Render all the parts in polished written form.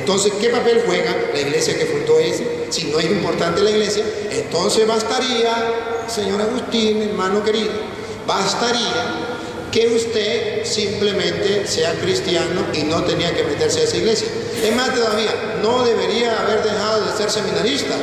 Entonces, ¿qué papel juega la iglesia que fundó ese? Si no es importante la iglesia, entonces bastaría, señor Agustín, hermano querido, bastaría que usted simplemente sea cristiano y no tenía que meterse a esa iglesia. Es más todavía, no debería haber dejado de ser seminarista,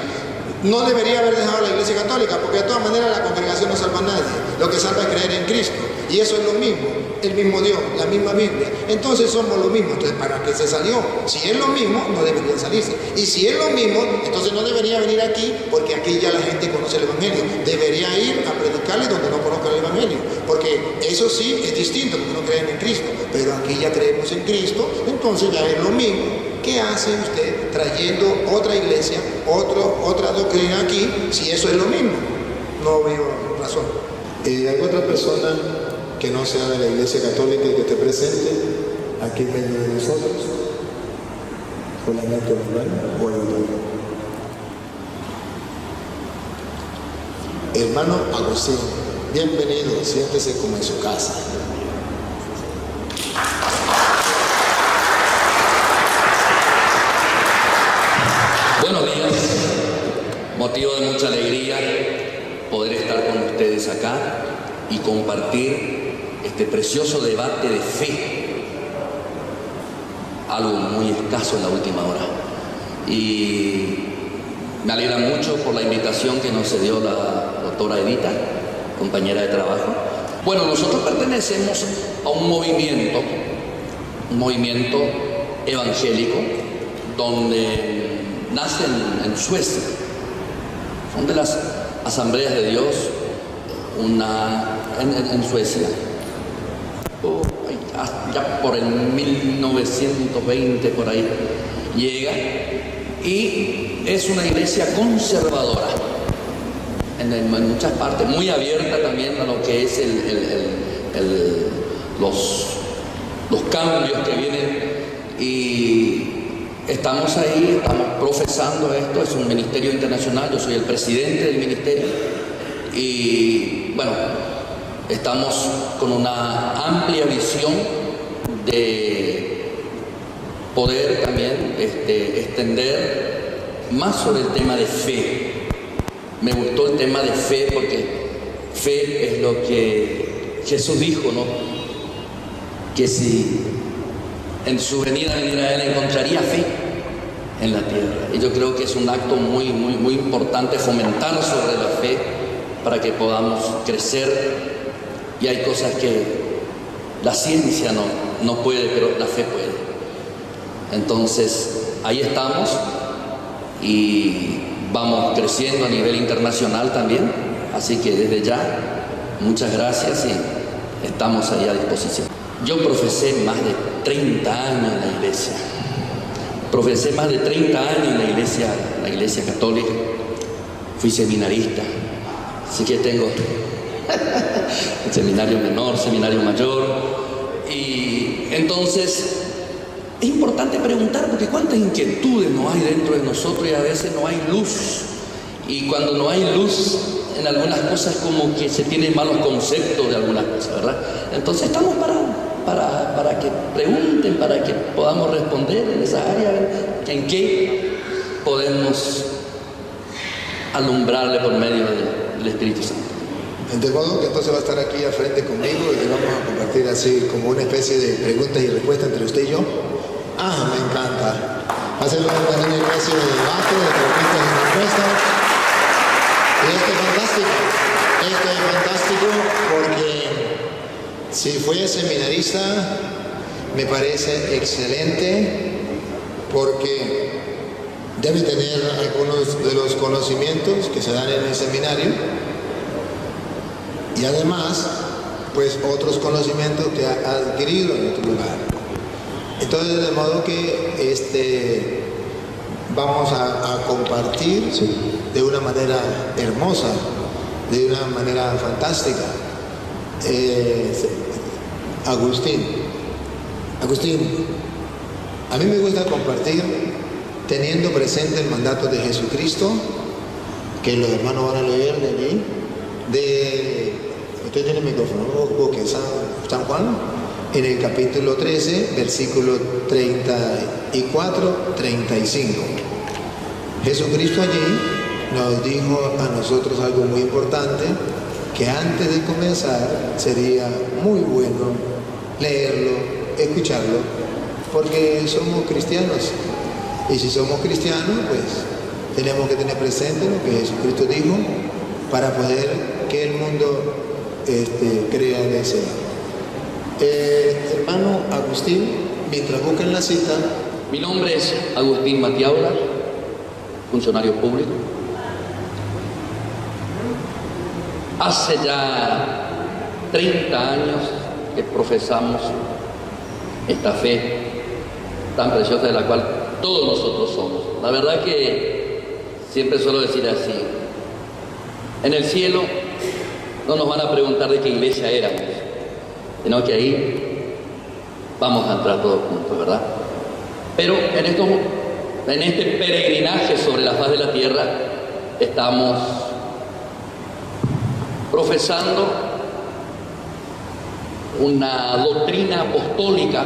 no debería haber dejado la iglesia católica, porque de todas maneras la congregación no salva a nadie. Lo que salva es creer en Cristo, y eso es lo mismo, el mismo Dios, la misma Biblia. Entonces somos lo mismo. Entonces, ¿para qué se salió? Si es lo mismo, no debería salirse. Y si es lo mismo, entonces no debería venir aquí, porque aquí ya la gente conoce el Evangelio. Debería ir a predicarle donde no conozcan el Evangelio, porque eso sí es distinto, porque no creen en Cristo. Pero aquí ya creemos en Cristo, entonces ya es lo mismo. ¿Qué hace usted trayendo otra iglesia, otra doctrina aquí, si eso es lo mismo? No veo razón. ¿Alguna otra persona que no sea de la iglesia católica y que esté presente aquí en medio de nosotros? Solamente o el otro. Hermano Agustín, bienvenido, siéntese como en su casa. Buenos días, motivo de mucha alegría poder estar con ustedes acá y compartir este precioso debate de fe, algo muy escaso en la última hora. Y me alegra mucho por la invitación que nos dio la doctora Edita, compañera de trabajo. Bueno, nosotros pertenecemos a un movimiento evangélico donde nace en Suecia. Son de las asambleas de Dios, en Suecia. Ya por el 1920 por ahí llega, y es una iglesia conservadora en muchas partes, muy abierta también a lo que es los cambios que vienen, y estamos ahí, estamos profesando esto. Es un ministerio internacional, yo soy el presidente del ministerio, y bueno, estamos con una amplia visión de poder también extender más sobre el tema de fe. Me gustó el tema de fe porque fe es lo que Jesús dijo, ¿no? Que si en su venida a Él encontraría fe en la tierra. Y yo creo que es un acto muy importante fomentar sobre la fe para que podamos crecer. Y hay cosas que la ciencia no puede, pero la fe puede. Entonces, ahí estamos y vamos creciendo a nivel internacional también. Así que desde ya, muchas gracias y estamos ahí a disposición. Yo profesé más de 30 años en la iglesia. Profesé más de 30 años en la iglesia católica. Fui seminarista. Así que tengo seminario menor, seminario mayor. Y entonces es importante preguntar, porque cuántas inquietudes no hay dentro de nosotros y a veces no hay luz. Y cuando no hay luz en algunas cosas, como que se tienen malos conceptos de algunas cosas, ¿verdad? Entonces estamos para que pregunten, para que podamos responder en esa área, en qué podemos alumbrarle por medio del Espíritu Santo. De modo que entonces va a estar aquí al frente conmigo y vamos a compartir así como una especie de preguntas y respuestas entre usted y yo. Ah, me encanta. Va a ser una especie de debate, de preguntas y respuestas. Y esto es fantástico porque si fue seminarista me parece excelente, porque debe tener algunos de los conocimientos que se dan en el seminario y además pues otros conocimientos que ha adquirido en otro lugar. Entonces, de modo que vamos a compartir de una manera hermosa, de una manera fantástica. Agustín, a mí me gusta compartir teniendo presente el mandato de Jesucristo, que los hermanos van a leer de allí, usted tiene el micrófono, ¿no? Que San Juan en el capítulo 13, versículo 34, 35. Jesucristo allí nos dijo a nosotros algo muy importante, que antes de comenzar sería muy bueno leerlo, escucharlo, porque somos cristianos. Y si somos cristianos, pues tenemos que tener presente lo que Jesucristo dijo para poder que el mundo crea en ese. Hermano Agustín, mientras buscan la cita. Mi nombre es Agustín Matiaula, funcionario público. Hace ya 30 años que profesamos esta fe tan preciosa de la cual todos nosotros somos. La verdad que siempre suelo decir así: en el cielo no nos van a preguntar de qué iglesia éramos, sino que ahí vamos a entrar todos juntos, ¿verdad? Pero en este peregrinaje sobre la faz de la tierra estamos profesando una doctrina apostólica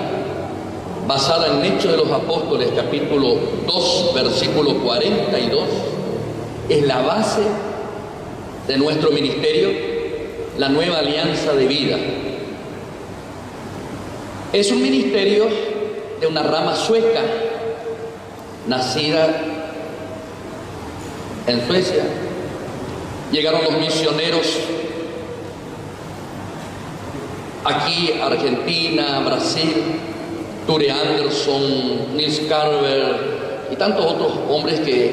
basada en Hechos de los Apóstoles, capítulo 2, versículo 42. Es la base de nuestro ministerio, la nueva alianza de vida. Es un ministerio de una rama sueca, nacida en Suecia. Llegaron los misioneros aquí a Argentina, Brasil, Ture Anderson, Nils Carver y tantos otros hombres que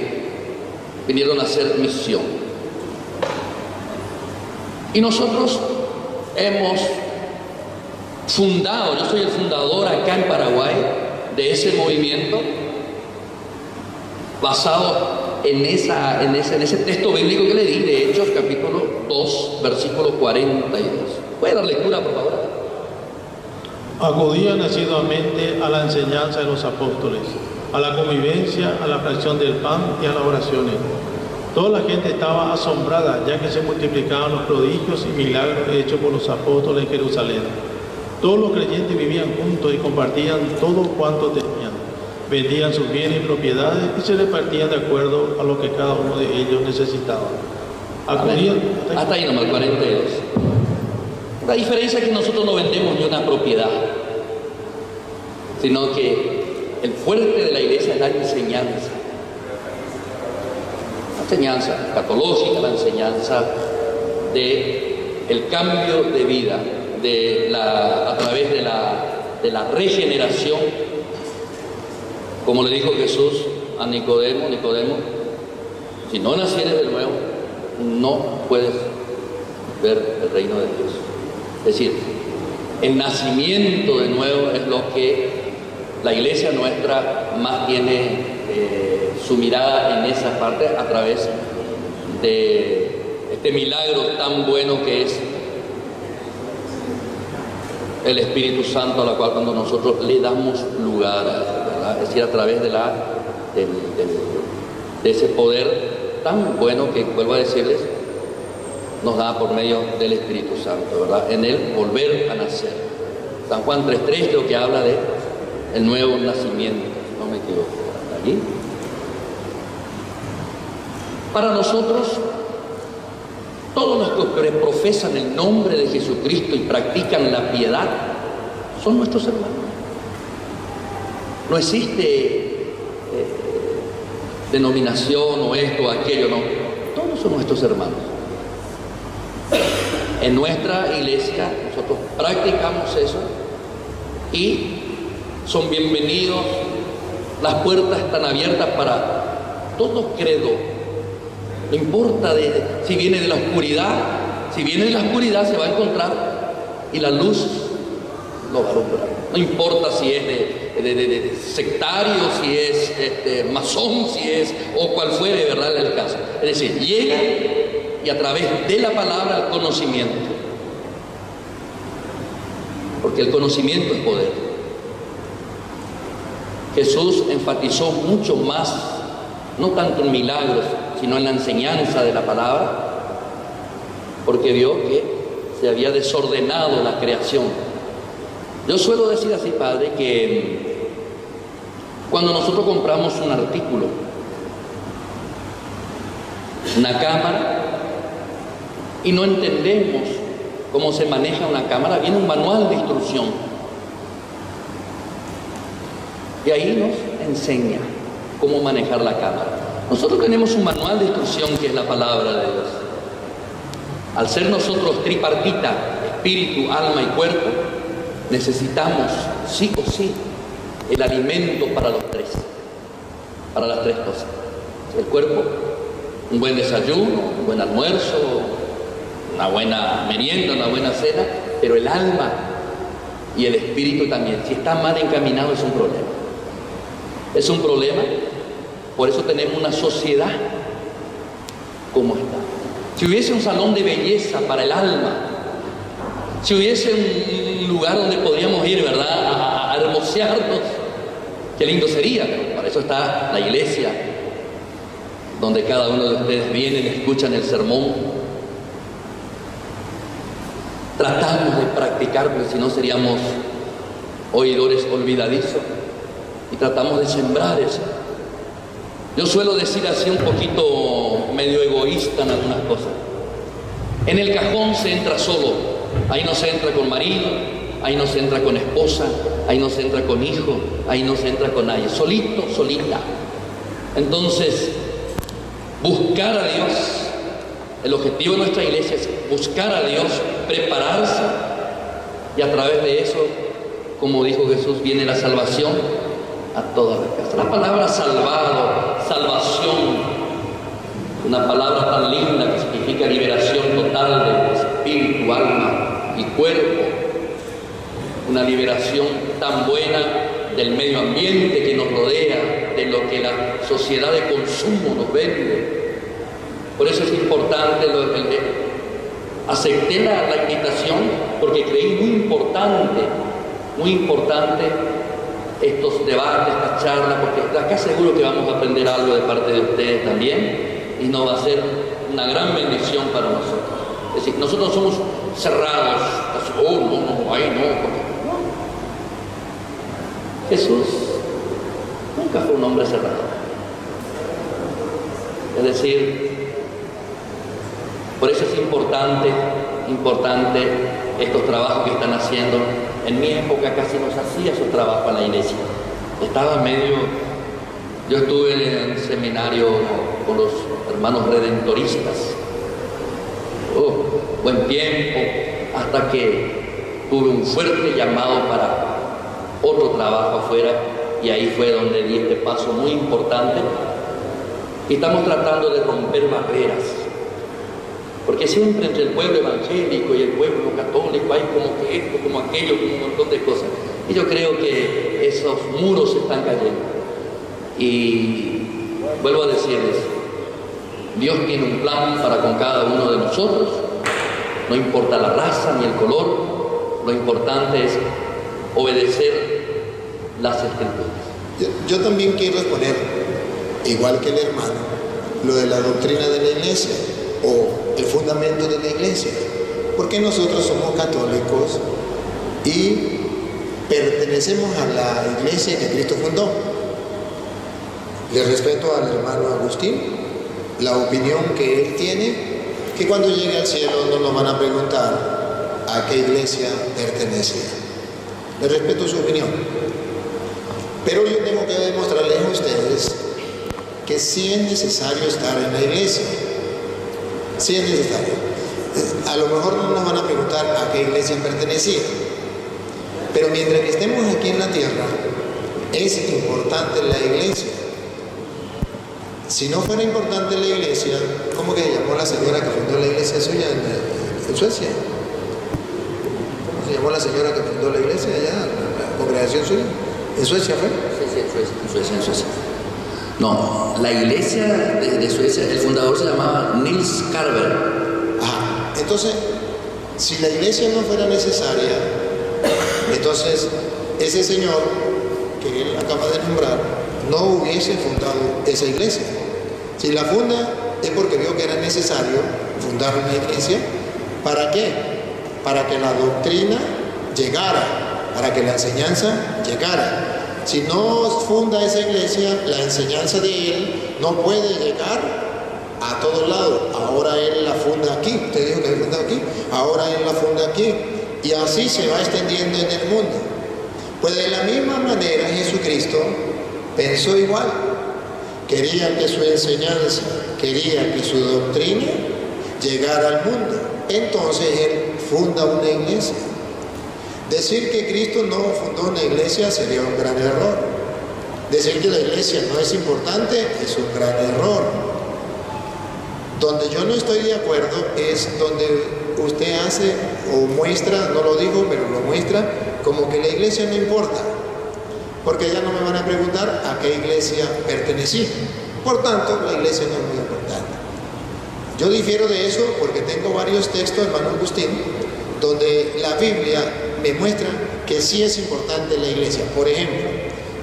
vinieron a hacer misión. Y nosotros hemos fundado, yo soy el fundador acá en Paraguay de ese movimiento basado en ese texto bíblico que le di, de Hechos, capítulo 2, versículo 42. ¿Puede dar lectura, por favor? Acudían asiduamente a la enseñanza de los apóstoles, a la convivencia, a la fracción del pan y a las oraciones. Toda la gente estaba asombrada, ya que se multiplicaban los prodigios y milagros hechos por los apóstoles en Jerusalén. Todos los creyentes vivían juntos y compartían todo cuanto tenían. Vendían sus bienes y propiedades y se repartían de acuerdo a lo que cada uno de ellos necesitaba. Acudían hasta ahí nomás, 42. La diferencia es que nosotros no vendemos ni una propiedad, sino que el fuerte de la iglesia es la enseñanza. La enseñanza escatológica, la enseñanza del cambio de vida, a través de la regeneración. Como le dijo Jesús a Nicodemo, si no nacieres de nuevo, no puedes ver el reino de Dios. Es decir, el nacimiento de nuevo es lo que la iglesia nuestra más tiene su mirada en esa parte, a través de este milagro tan bueno que es el Espíritu Santo, a la cual cuando nosotros le damos lugar, ¿verdad? Es decir, a través de ese poder tan bueno que, vuelvo a decirles, nos da por medio del Espíritu Santo, ¿verdad? En él volver a nacer. San Juan 3:3 creo que habla de el nuevo nacimiento, no me equivoco. Allí. Para nosotros, todos los que profesan el nombre de Jesucristo y practican la piedad son nuestros hermanos. No existe denominación o esto o aquello, no. Todos son nuestros hermanos. En nuestra iglesia nosotros practicamos eso y son bienvenidos. Las puertas están abiertas para todo credo. No importa si viene de la oscuridad, se va a encontrar y la luz lo va a alumbrar. No importa si es de sectario, si es masón, si es o cual fuere, ¿verdad? El caso. Es decir, llega y a través de la palabra el conocimiento. Porque el conocimiento es poder. Jesús enfatizó mucho más, no tanto en milagros, sino en la enseñanza de la palabra, porque vio que se había desordenado la creación. Yo suelo decir así, Padre, que cuando nosotros compramos un artículo, una cámara, y no entendemos cómo se maneja una cámara, viene un manual de instrucción. Y ahí nos enseña cómo manejar la cámara. Nosotros tenemos un manual de instrucción que es la palabra de Dios. Al ser nosotros tripartita, espíritu, alma y cuerpo, necesitamos sí o sí el alimento para los tres, para las tres cosas. El cuerpo, un buen desayuno, un buen almuerzo, una buena merienda, una buena cena, pero el alma y el espíritu también. Si está mal encaminado es un problema. Es un problema, por eso tenemos una sociedad como está. Si hubiese un salón de belleza para el alma, si hubiese un lugar donde podríamos ir, ¿verdad?, a hermosearnos, qué lindo sería, pero para eso está la iglesia, donde cada uno de ustedes vienen, escuchan el sermón. Tratamos de practicar, porque si no seríamos oidores olvidadizos, y tratamos de sembrar eso. Yo suelo decir así un poquito medio egoísta en algunas cosas. En el cajón se entra solo, ahí no se entra con marido, ahí no se entra con esposa, ahí no se entra con hijo, ahí no se entra con nadie, solito, solita. Entonces, buscar a Dios, el objetivo de nuestra iglesia es buscar a Dios, prepararse, y a través de eso, como dijo Jesús, viene la salvación a todas las casas. La palabra salvado, salvación, una palabra tan linda que significa liberación total de espíritu, alma y cuerpo, una liberación tan buena del medio ambiente que nos rodea, de lo que la sociedad de consumo nos vende. Por eso es importante, acepté la invitación porque creí muy importante estos debates, estas charlas, porque acá seguro que vamos a aprender algo de parte de ustedes también, y nos va a ser una gran bendición para nosotros. Es decir, nosotros somos cerrados, ahí no, porque no. Jesús nunca fue un hombre cerrado. Es decir, por eso es importante estos trabajos que están haciendo. En mi época casi no se hacía esos trabajos en la iglesia. Yo estuve en el seminario con los hermanos redentoristas. Buen tiempo, hasta que tuve un fuerte llamado para otro trabajo afuera, y ahí fue donde di este paso muy importante. Y estamos tratando de romper barreras. Porque siempre entre el pueblo evangélico y el pueblo católico hay como que esto, como aquello, como un montón de cosas. Y yo creo que esos muros están cayendo. Y vuelvo a decirles, Dios tiene un plan para con cada uno de nosotros. No importa la raza ni el color, lo importante es obedecer las Escrituras. Yo también quiero exponer, igual que el hermano, lo de la doctrina de la iglesia, o el fundamento de la iglesia, porque nosotros somos católicos y pertenecemos a la iglesia que Cristo fundó. Le respeto al hermano Agustín la opinión que él tiene, que cuando llegue al cielo no nos van a preguntar a qué iglesia pertenece. Le respeto su opinión, pero yo tengo que demostrarles a ustedes que sí es necesario estar en la iglesia. Sí es necesario. A lo mejor no nos van a preguntar a qué iglesia pertenecía, pero mientras que estemos aquí en la tierra, es importante la iglesia. Si no fuera importante la iglesia, ¿cómo que se llamó la señora que fundó la iglesia suya en Suecia? ¿Cómo se llamó la señora que fundó la iglesia allá, la congregación suya? ¿En Suecia fue? Sí, en Suecia. No, la iglesia de Suecia, el fundador se llamaba Nils Carver. Entonces, si la iglesia no fuera necesaria, entonces ese señor que él acaba de nombrar no hubiese fundado esa iglesia. Si la funda es porque vio que era necesario fundar una iglesia. ¿Para qué? Para que la doctrina llegara para que la enseñanza llegara. Si no funda esa iglesia, la enseñanza de él no puede llegar a todos lados. Ahora él la funda aquí, usted dijo que la funda aquí, ahora él la funda aquí, y así se va extendiendo en el mundo. Pues de la misma manera Jesucristo pensó igual. Quería que su enseñanza, quería que su doctrina llegara al mundo. Entonces él funda una iglesia. Decir que Cristo no fundó una iglesia sería un gran error. Decir que la iglesia no es importante es un gran error. Donde yo no estoy de acuerdo es donde usted hace o muestra, no lo digo, pero lo muestra, como que la iglesia no importa, porque ya no me van a preguntar a qué iglesia pertenecí. Por tanto, la iglesia no es muy importante. Yo difiero de eso porque tengo varios textos, hermano Agustín, donde la Biblia me muestra que sí es importante la iglesia. Por ejemplo,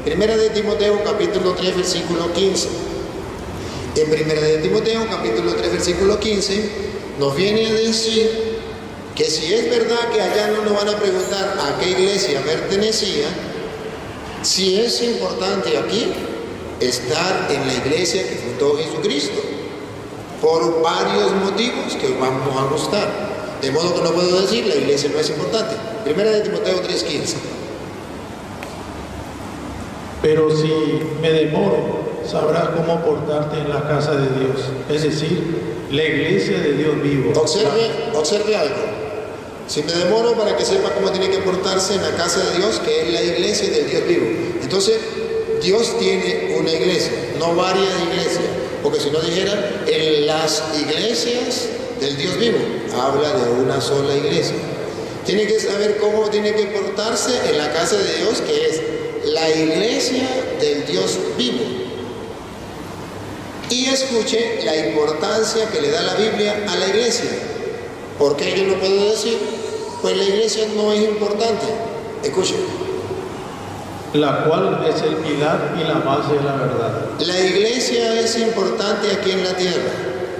1 de Timoteo capítulo 3 versículo 15. En 1 de Timoteo capítulo 3 versículo 15 nos viene a decir que si es verdad que allá no nos van a preguntar a qué iglesia pertenecía, si es importante aquí estar en la iglesia que fundó Jesucristo, por varios motivos que vamos a mostrar. De modo que no puedo decir la iglesia no es importante. 1 de Timoteo 3:15. Pero si me demoro, sabrás cómo portarte en la casa de Dios, es decir, la iglesia de Dios vivo. Observe algo. Si me demoro, para que sepa cómo tiene que portarse en la casa de Dios, que es la iglesia del Dios vivo. Entonces, Dios tiene una iglesia, no varias iglesias, porque si no dijera en las iglesias del Dios vivo, habla de una sola iglesia. Tiene que saber cómo tiene que portarse en la casa de Dios, que es la iglesia del Dios vivo. Y escuche la importancia que le da la Biblia a la iglesia. ¿Por qué yo no puedo decir? Pues la iglesia no es importante. Escuche. La cual es el pilar y la base de la verdad. La iglesia es importante aquí en la tierra.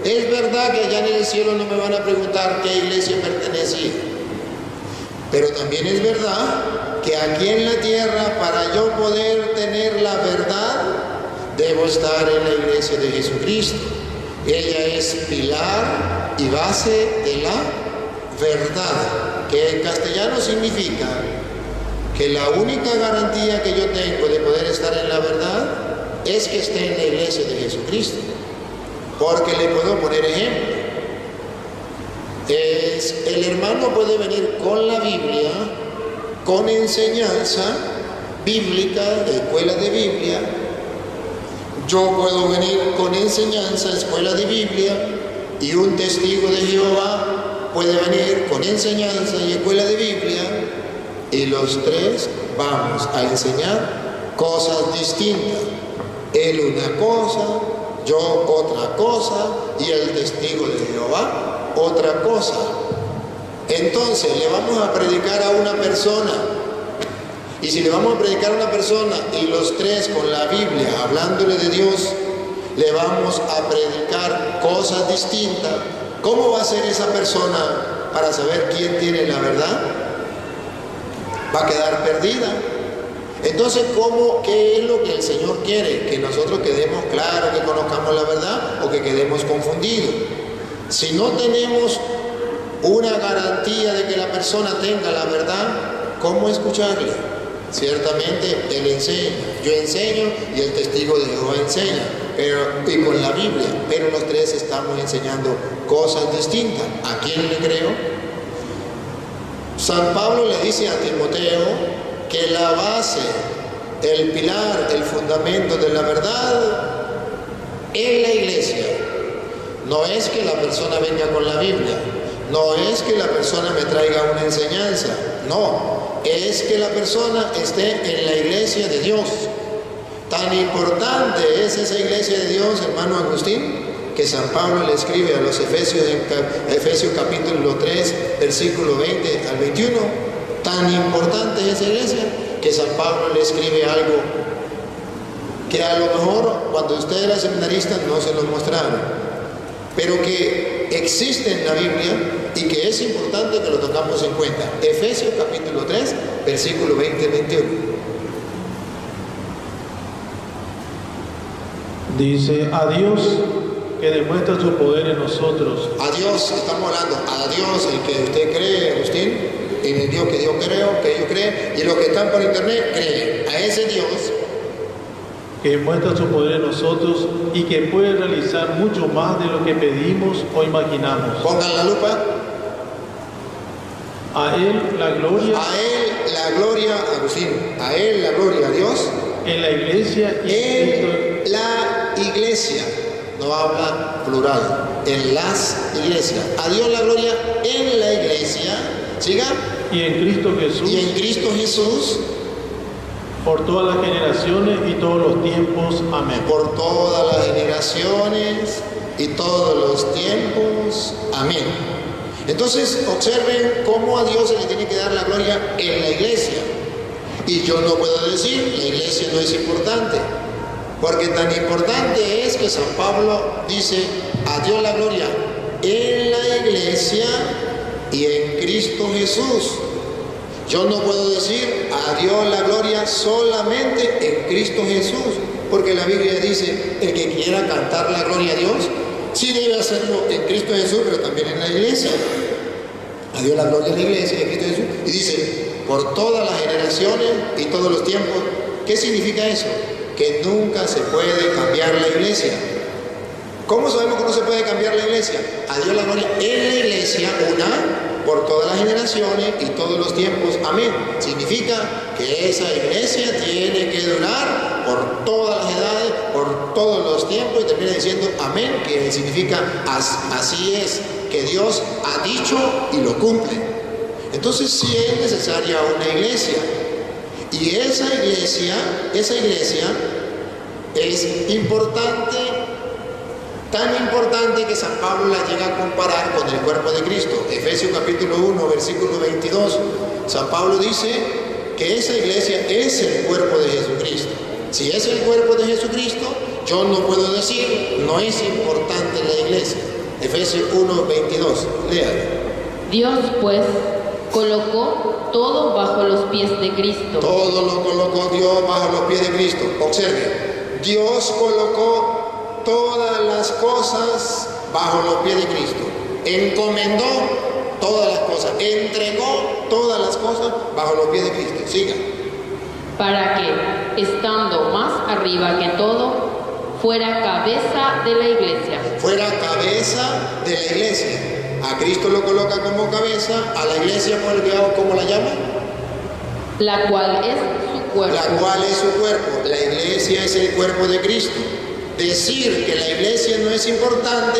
Es verdad que allá en el cielo no me van a preguntar qué iglesia pertenecía. Pero también es verdad que aquí en la tierra, para yo poder tener la verdad, debo estar en la iglesia de Jesucristo. Ella es pilar y base de la verdad, que en castellano significa que la única garantía que yo tengo de poder estar en la verdad es que esté en la iglesia de Jesucristo. Porque le puedo poner ejemplo. El hermano puede venir con la Biblia, con enseñanza bíblica, de escuela de Biblia. Yo puedo venir con enseñanza, escuela de Biblia, y un testigo de Jehová puede venir con enseñanza y escuela de Biblia, y los tres vamos a enseñar cosas distintas. Él una cosa, yo otra cosa, y el testigo de Jehová otra cosa. Entonces le vamos a predicar a una persona, y si le vamos a predicar a una persona y los tres con la Biblia hablándole de Dios, le vamos a predicar cosas distintas, ¿cómo va a ser esa persona para saber quién tiene la verdad? Va a quedar perdida. Entonces, ¿qué es lo que el Señor quiere? Que nosotros quedemos claros, que conozcamos la verdad, o que quedemos confundidos. Si no tenemos una garantía de que la persona tenga la verdad, ¿cómo escucharle? Ciertamente Él enseña, yo enseño y el testigo de Jehová enseña, y con la Biblia, pero los tres estamos enseñando cosas distintas. ¿A quién le creo? San Pablo le dice a Timoteo que la base, el pilar, el fundamento de la verdad en la iglesia no es que la persona venga con la Biblia, no es que la persona me traiga una enseñanza, no, es que la persona esté en la iglesia de Dios. Tan importante es esa iglesia de Dios, hermano Agustín, que San Pablo le escribe a los Efesios, en Efesios capítulo 3, versículo 20 al 21. Tan importante es esa iglesia que San Pablo le escribe algo que a lo mejor cuando usted era seminarista no se lo mostraron. pero que existe en la Biblia y que es importante que lo tengamos en cuenta. Efesios capítulo 3, versículo 20-21. Dice: a Dios que demuestra su poder en nosotros, A Dios, estamos hablando, a Dios, el que usted cree, Agustín, en el Dios que yo creo, y los que están por internet creen. A ese Dios que muestra su poder en nosotros y que puede realizar mucho más de lo que pedimos o imaginamos. pongan la lupa. A Él la gloria A Él la gloria, Agustín, a Él la gloria, a Dios, en la iglesia y en Cristo, en la iglesia, no habla plural, en las iglesias. A Dios la gloria en la iglesia, siga, y en Cristo Jesús, y en Cristo Jesús, por todas las generaciones y todos los tiempos. Amén. por todas las generaciones y todos los tiempos. Amén. Entonces, observen cómo a Dios se le tiene que dar la gloria en la iglesia. Y yo no puedo decir, la iglesia no es importante, porque tan importante es que San Pablo dice, a Dios la gloria en la iglesia y en Cristo Jesús. Yo no puedo decir, a Dios la gloria solamente en Cristo Jesús, porque la Biblia dice, el que quiera cantar la gloria a Dios, sí debe hacerlo en Cristo Jesús, pero también en la iglesia. A Dios la gloria en la iglesia y en Cristo Jesús. Y dice, por todas las generaciones y todos los tiempos. ¿Qué significa eso? Que nunca se puede cambiar la iglesia. ¿Cómo sabemos que no se puede cambiar la iglesia? A Dios la gloria en la iglesia, por todas las generaciones y todos los tiempos. Amén. Significa que esa iglesia tiene que durar por todas las edades, por todos los tiempos, y termina diciendo amén, que significa así es, que Dios ha dicho y lo cumple. Entonces sí es necesaria una iglesia. Y esa iglesia es importante, tan importante que San Pablo la llega a comparar con el cuerpo de Cristo. Efesios capítulo 1, versículo 22. San Pablo dice que esa iglesia es el cuerpo de Jesucristo. Si es el cuerpo de Jesucristo, yo no puedo decir, no es importante la iglesia. Efesios 1, 22. Léalo. Dios, pues, colocó todo bajo los pies de Cristo. Todo lo colocó Dios bajo los pies de Cristo. Observe, Dios colocó todas las cosas bajo los pies de Cristo. Encomendó todas las cosas, entregó todas las cosas bajo los pies de Cristo. Siga. Para que, estando más arriba que todo, fuera cabeza de la iglesia. Fuera cabeza de la iglesia. A Cristo lo coloca como cabeza, a la iglesia, ¿cómo la llama? La cual es su cuerpo. La cual es su cuerpo. La iglesia es el cuerpo de Cristo. Decir que la iglesia no es importante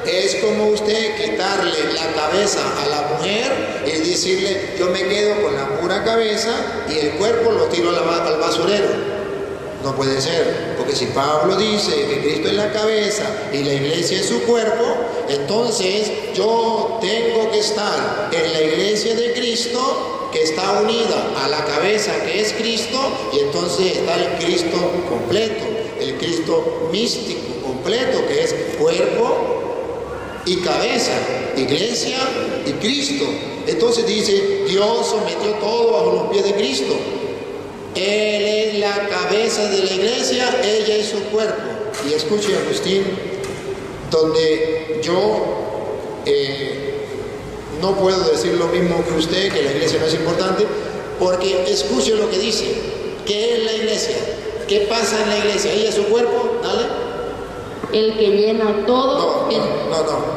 es como usted quitarle la cabeza a la mujer y decirle, yo me quedo con la pura cabeza y el cuerpo lo tiro al basurero. No puede ser, porque si Pablo dice que Cristo es la cabeza y la iglesia es su cuerpo, entonces yo tengo que estar en la iglesia de Cristo, que está unida a la cabeza que es Cristo, y entonces está el Cristo completo, el Cristo místico completo, que es cuerpo y cabeza, iglesia y Cristo. Entonces dice, Dios sometió todo bajo los pies de Cristo. Él es la cabeza de la iglesia, ella es su cuerpo. Y escuche, Agustín, donde yo no puedo decir lo mismo que usted, que la iglesia no es importante, porque escuche lo que dice. ¿Qué es la iglesia? ¿Qué pasa en la iglesia? ¿Ella es su cuerpo? Dale. El que llena todo. No.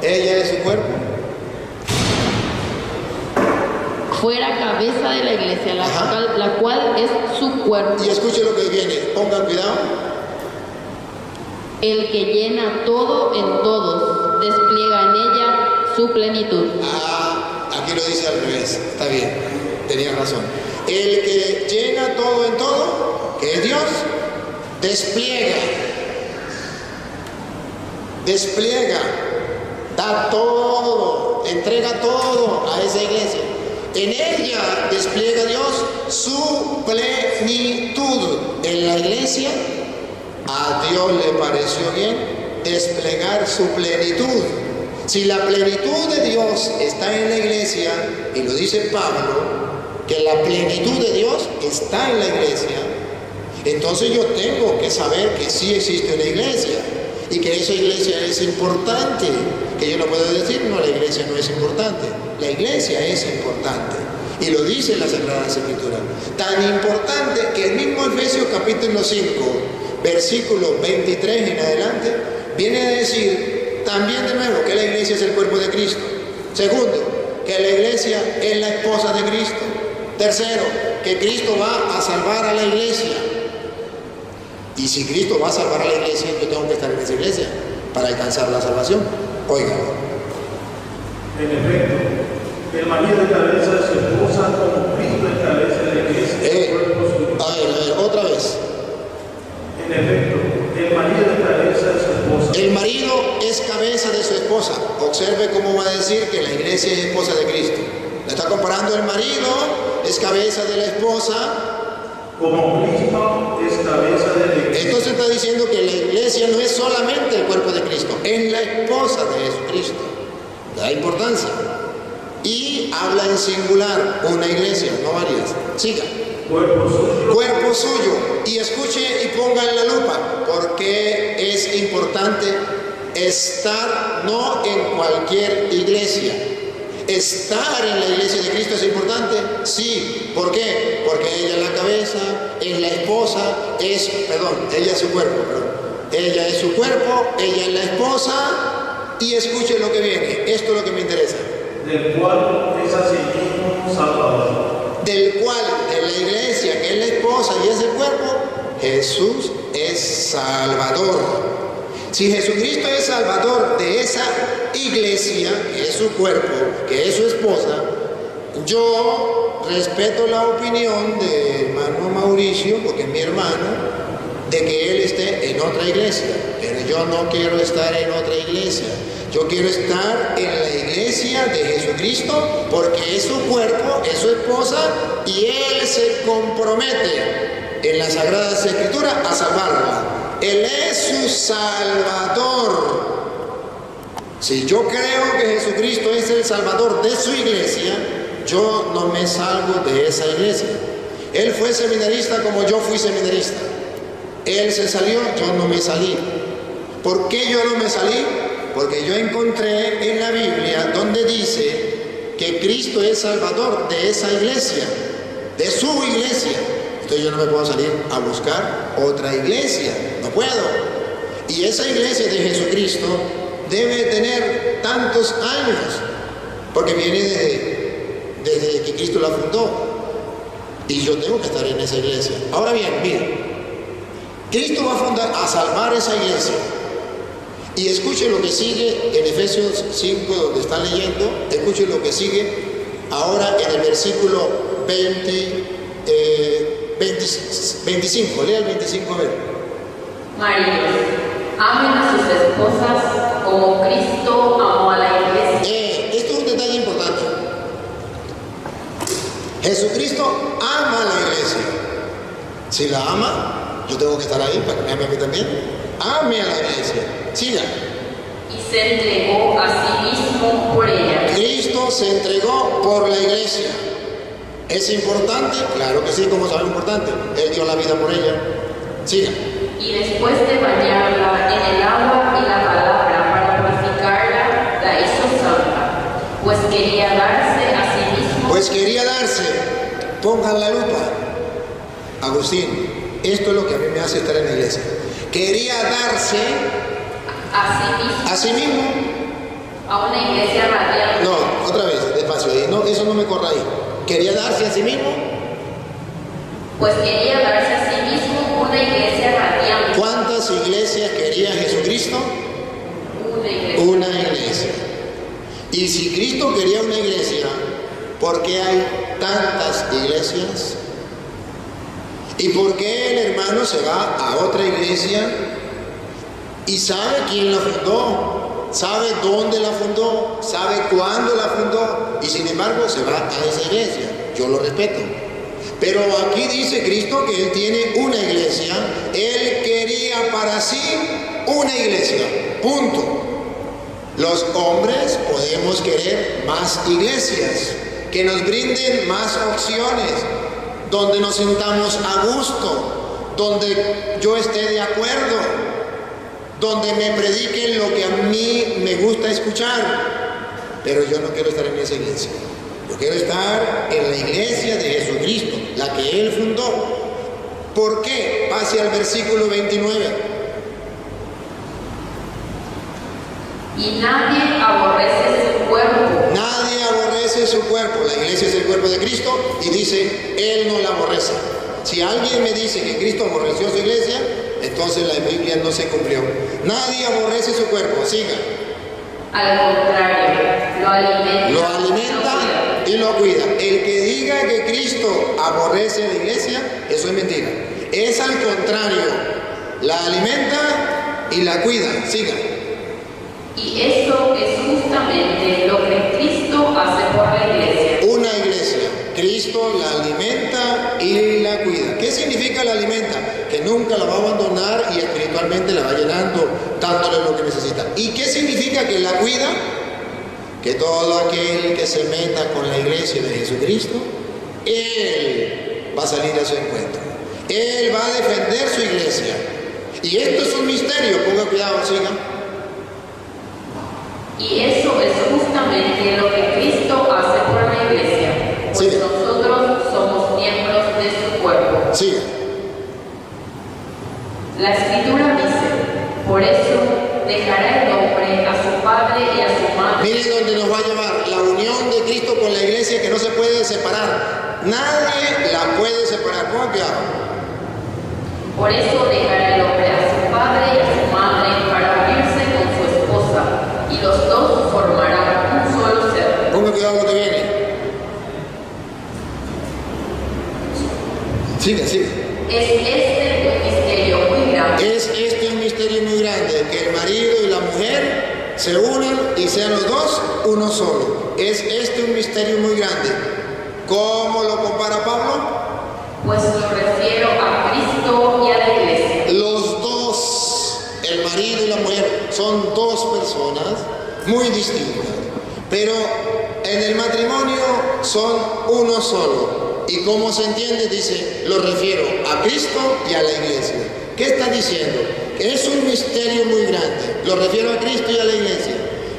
¿Ella es su cuerpo? Fuera cabeza de la iglesia, la cual es su cuerpo. Y escuche lo que viene, pongan cuidado. El que llena todo en todos, despliega en ella su plenitud. Aquí lo dice al revés, está bien, tenía razón. El que llena todo en todo, que es Dios, despliega, da todo, entrega todo a esa iglesia. En ella despliega Dios su plenitud. En la iglesia, a Dios le pareció bien desplegar su plenitud. Si la plenitud de Dios está en la iglesia, y lo dice Pablo, que la plenitud de Dios está en la iglesia, entonces yo tengo que saber que sí existe una iglesia y que esa iglesia es importante. Que yo no puedo decir, no, la iglesia no es importante. La iglesia es importante. Y lo dice la Sagrada Escritura. Tan importante que el mismo Efesios capítulo 5, versículo 23 en adelante, viene a decir también de nuevo que la iglesia es el cuerpo de Cristo. Segundo, que la iglesia es la esposa de Cristo. Tercero, que Cristo va a salvar a la iglesia. Y si Cristo va a salvar a la iglesia, yo tengo que estar en esa iglesia para alcanzar la salvación. Oigan. En efecto, el marido es cabeza de su esposa como Cristo es cabeza de la iglesia. A ver, otra vez. En efecto, el marido es cabeza de su esposa. El marido es cabeza de su esposa. Observe cómo va a decir que la iglesia es esposa de Cristo. Le está comparando el marido, es cabeza de la esposa. Como Cristo es cabeza de la iglesia. Entonces está diciendo que la iglesia no es solamente el cuerpo de Cristo, es la esposa de Jesucristo. Da importancia. Y habla en singular, una iglesia, no varias. Siga. Cuerpo suyo. Cuerpo suyo. Y escuche y ponga en la lupa, porque es importante estar no en cualquier iglesia. ¿Estar en la iglesia de Cristo es importante? Sí. ¿Por qué? Porque ella es la cabeza, es la esposa, ella es su cuerpo, Ella es su cuerpo, ella es la esposa, y escuche lo que viene. Esto es lo que me interesa. Del cual es asimismo Salvador. Del cual, de la iglesia, que es la esposa y es el cuerpo, Jesús es Salvador. Si Jesucristo es Salvador de esa iglesia, que es su cuerpo, que es su esposa, yo respeto la opinión del hermano Mauricio, porque es mi hermano, de que él esté en otra iglesia. Pero yo no quiero estar en otra iglesia. Yo quiero estar en la iglesia de Jesucristo, porque es su cuerpo, es su esposa, y él se compromete en las Sagradas Escrituras a salvarla. Él es su Salvador. Si yo creo que Jesucristo es el Salvador de su iglesia, yo no me salgo de esa iglesia. Él fue seminarista como yo fui seminarista. Él se salió, yo no me salí. ¿Por qué yo no me salí? Porque yo encontré en la Biblia donde dice que Cristo es Salvador de esa iglesia, de su iglesia. Entonces yo no me puedo salir a buscar otra iglesia, no puedo. Y esa iglesia de Jesucristo debe tener tantos años, porque viene desde que Cristo la fundó. Y yo tengo que estar en esa iglesia. Ahora bien, miren, Cristo va a salvar esa iglesia. Y escuche lo que sigue en Efesios 5, donde están leyendo. Escuche lo que sigue ahora en el versículo 25. Lea el 25 a ver. Maridos, amen a sus esposas como Cristo amó a la iglesia. Esto es un detalle importante. Jesucristo ama a la iglesia. Si la ama, yo tengo que estar ahí para que me ame a mí también. Ame a la iglesia. Siga. Y se entregó a sí mismo por ella. Cristo se entregó por la iglesia. ¿Es importante? Claro que sí, como sabe importante. Él dio la vida por ella. Siga. Y después de bañarla en el agua y la palabra para purificarla, la hizo santa, pues quería darse a sí mismo. Pongan la lupa. Agustín, esto es lo que a mí me hace estar en la iglesia. Quería darse a sí mismo a una iglesia radiante. No, otra vez, despacio ahí. No, eso no me corra ahí. ¿Quería darse a sí mismo? Pues quería darse a sí mismo una iglesia radiante. ¿Cuántas iglesias quería Jesucristo? Una iglesia. Y si Cristo quería una iglesia, ¿por qué hay tantas iglesias? ¿Y por qué el hermano se va a otra iglesia y sabe quién la fundó? ¿Sabe dónde la fundó? ¿Sabe cuándo la fundó? Y sin embargo se va a esa iglesia. Yo lo respeto. Pero aquí dice Cristo que Él tiene una iglesia. Él quería para sí una iglesia, punto. Los hombres podemos querer más iglesias, que nos brinden más opciones, donde nos sintamos a gusto, donde yo esté de acuerdo, donde me prediquen lo que a mí me gusta escuchar. Pero yo no quiero estar en esa iglesia. Yo quiero estar en la iglesia de Jesucristo, la que Él fundó. ¿Por qué? Pase al versículo 29. Y nadie aborrece su cuerpo. Nadie aborrece su cuerpo. La iglesia es el cuerpo de Cristo y dice, Él no la aborrece. Si alguien me dice que Cristo aborreció su iglesia, entonces la Biblia no se cumplió. Nadie aborrece su cuerpo. Siga. Al contrario, lo alimenta. Lo alimenta y lo cuida. El que diga que Cristo aborrece a la iglesia, eso es mentira. Es al contrario. La alimenta y la cuida. Siga. Y eso es justamente lo que Cristo hace por la iglesia. Una iglesia, Cristo la alimenta y la cuida. ¿Qué significa la alimenta? Que nunca la va a abandonar y espiritualmente la va llenando, dándole lo que necesita. ¿Y qué significa que la cuida? Que todo aquel que se meta con la iglesia de Jesucristo, Él va a salir a su encuentro. Él va a defender su iglesia. Y esto es un misterio, ponga cuidado, siga. Y eso es justamente lo que Cristo hace por la iglesia, pues Sí. nosotros somos miembros de su cuerpo. Siga. La Escritura dice, por eso dejará el hombre a su padre y a su madre. Miren dónde nos va a llevar la unión de Cristo con la iglesia, que no se puede separar. Nadie la puede separar. ¿Cómo que hago? Por eso dejará el hombre a su padre y a su madre para unirse con su esposa, y los dos formarán un solo ser. Ponga cuidado lo que viene. Siga, siga. Es este un misterio muy grande. Es este un misterio muy grande, que el marido y la mujer se unan y sean los dos uno solo. Es este un misterio muy grande. ¿Cómo lo compara Pablo? Pues lo refiero a Cristo y a la iglesia. Los dos, el marido y la mujer, son dos personas muy distintas, pero en el matrimonio son uno solo. ¿Y cómo se entiende? Dice, lo refiero a Cristo y a la iglesia. ¿Qué está diciendo? Que es un misterio muy grande. Lo refiero a Cristo y a la iglesia.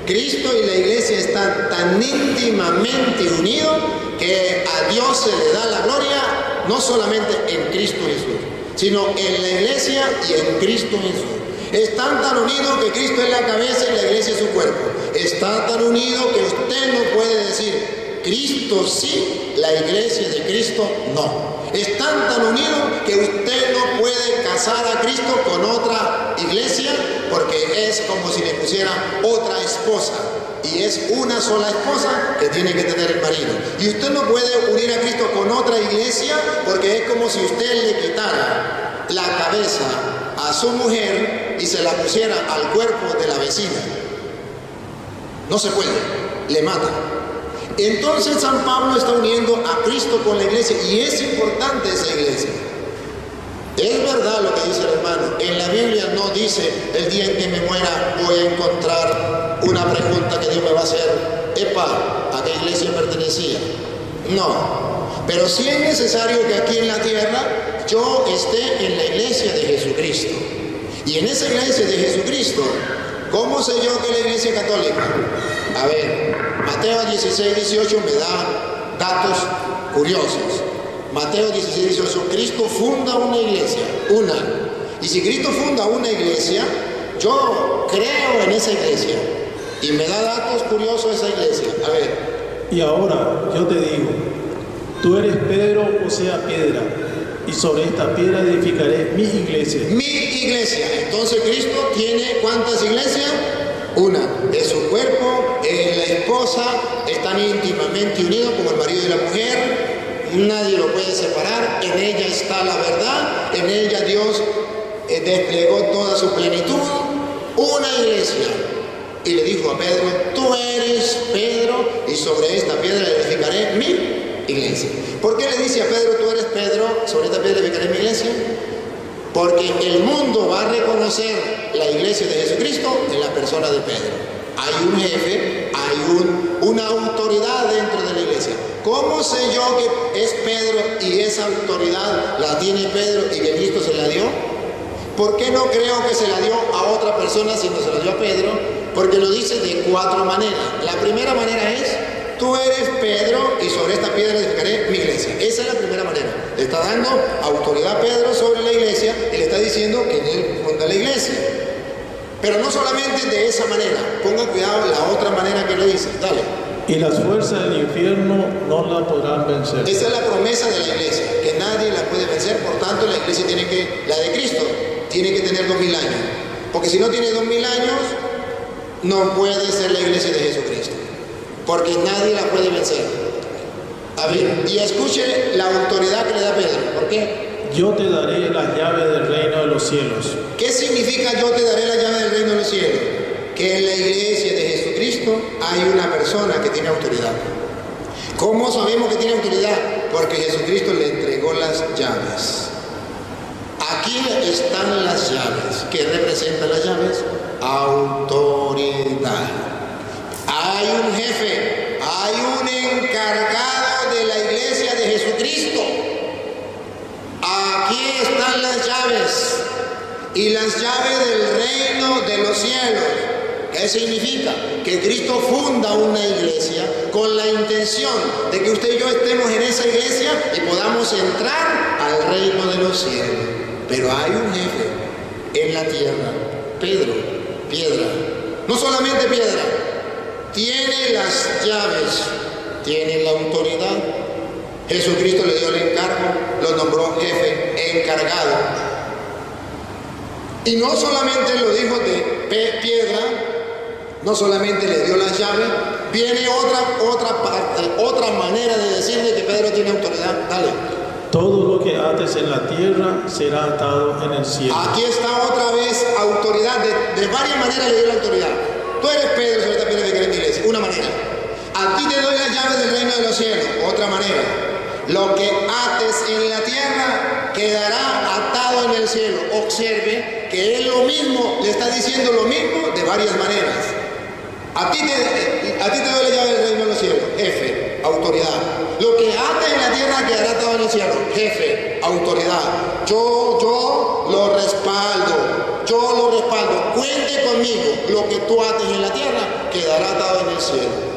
Cristo y la iglesia están tan íntimamente unidos que a Dios se le da la gloria no solamente en Cristo Jesús, sino en la iglesia y en Cristo Jesús. Están tan unidos que Cristo es la cabeza y la iglesia es su cuerpo. Está tan unido que usted no puede decir Cristo sí, la iglesia de Cristo no. Están tan unidos que usted no puede casar a Cristo con otra iglesia, porque es como si le pusiera otra esposa. Y es una sola esposa que tiene que tener el marido. Y usted no puede unir a Cristo con otra iglesia, porque es como si usted le quitara la cabeza a su mujer y se la pusiera al cuerpo de la vecina. No se puede, le mata. Entonces San Pablo está uniendo a Cristo con la iglesia, y es importante esa iglesia. Es verdad lo que dice el hermano, en la Biblia no dice el día en que me muera voy a encontrar una pregunta que Dios me va a hacer, epa, ¿a qué iglesia pertenecía? No, pero sí es necesario que aquí en la tierra yo esté en la iglesia de Jesucristo. Y en esa iglesia de Jesucristo, ¿cómo sé yo que es la iglesia católica? A ver, Mateo 16, 18 me da datos curiosos. Mateo 16, 18, Cristo funda una iglesia, una. Y si Cristo funda una iglesia, yo creo en esa iglesia. Y me da datos curiosos esa iglesia. A ver. Y ahora yo te digo, tú eres Pedro, o sea, piedra, y sobre esta piedra edificaré mi iglesia. Mi iglesia. Entonces Cristo tiene ¿cuántas iglesias? Una. De su cuerpo, la esposa, están íntimamente unidos como el marido y la mujer. Nadie lo puede separar. En ella está la verdad. En ella Dios desplegó toda su plenitud. Una iglesia. Y le dijo a Pedro, tú eres Pedro y sobre esta piedra edificaré mi iglesia. ¿Por qué le dice a Pedro, tú eres Pedro, sobre esta piedra edificaré mi iglesia? Porque el mundo va a reconocer la iglesia de Jesucristo en la persona de Pedro. Hay un jefe, hay una autoridad dentro de la iglesia. ¿Cómo sé yo que es Pedro y esa autoridad la tiene Pedro y que Cristo se la dio? ¿Por qué no creo que se la dio a otra persona sino se la dio a Pedro? Porque lo dice de 4 maneras. La primera manera es: tú eres Pedro y sobre esta piedra edificaré mi iglesia. Esa es la primera manera. Le está dando autoridad a Pedro sobre la iglesia y le está diciendo que él funda la iglesia. Pero no solamente de esa manera. Ponga cuidado la otra manera que le dice. Dale. Y las fuerzas del infierno no la podrán vencer. Esa es la promesa de la iglesia, que nadie la puede vencer. Por tanto, la iglesia la de Cristo, tiene que tener 2000 años. Porque si no tiene 2000 años, no puede ser la iglesia de Jesucristo. Porque nadie la puede vencer. A ver, y escuche la autoridad que le da Pedro. ¿Por qué? Yo te daré las llaves del reino de los cielos. ¿Qué significa yo te daré la llave del reino de los cielos? Que en la iglesia de Jesucristo hay una persona que tiene autoridad. ¿Cómo sabemos que tiene autoridad? Porque Jesucristo le entregó las llaves. Aquí están las llaves. ¿Qué representan las llaves? Autoridad. Hay un jefe, hay un encargado de la iglesia de Jesucristo. Aquí están las llaves. Y las llaves del reino de los cielos. ¿Qué significa? Que Cristo funda una iglesia con la intención de que usted y yo estemos en esa iglesia y podamos entrar al reino de los cielos. Pero hay un jefe en la tierra, Pedro, piedra. No solamente piedra, tiene las llaves, tiene la autoridad. Jesucristo le dio el encargo, lo nombró jefe, encargado. Y no solamente lo dijo de piedra, no solamente le dio las llaves, viene otra parte, otra manera de decirle que Pedro tiene autoridad. Dale. Todo lo que ates en la tierra será atado en el cielo. Aquí está otra vez autoridad, de varias maneras le dio la autoridad. Tú eres Pedro sobre esta piedra de la iglesia, una manera. A ti te doy las llaves del reino de los cielos, otra manera. Lo que ates en la tierra quedará atado en el cielo. Observe que él lo mismo, le está diciendo lo mismo de varias maneras. A ti te doy la llave del reino de los cielos, jefe, autoridad. Lo que ates en la tierra quedará atado en el cielo, jefe, autoridad. Yo lo respaldo. Cuente conmigo. Lo que tú ates en la tierra quedará atado en el cielo.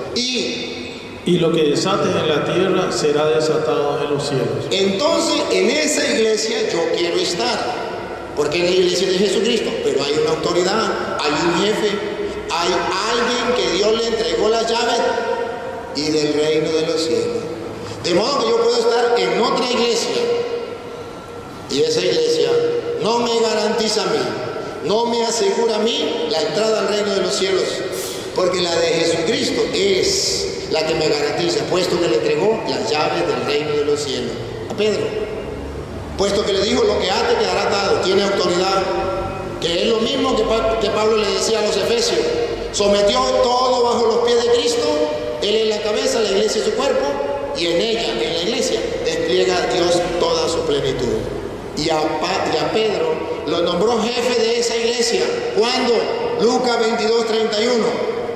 Y lo que desates en la tierra será desatado en los cielos. Entonces, en esa iglesia yo quiero estar, porque es la iglesia de Jesucristo, pero hay una autoridad, hay un jefe, hay alguien que Dios le entregó las llaves y del reino de los cielos. De modo que yo puedo estar en otra iglesia y esa iglesia no me garantiza a mí, no me asegura a mí la entrada al reino de los cielos, porque la de Jesucristo es la que me garantiza, puesto que le entregó las llaves del reino de los cielos a Pedro, puesto que le dijo lo que ate quedará atado, tiene autoridad, que es lo mismo que Pablo le decía a los efesios, sometió todo bajo los pies de Cristo, él es la cabeza, la iglesia es su cuerpo, y en ella, en la iglesia, despliega a Dios toda su plenitud. Y a Pedro lo nombró jefe de esa iglesia. ¿Cuándo? Lucas 22:31.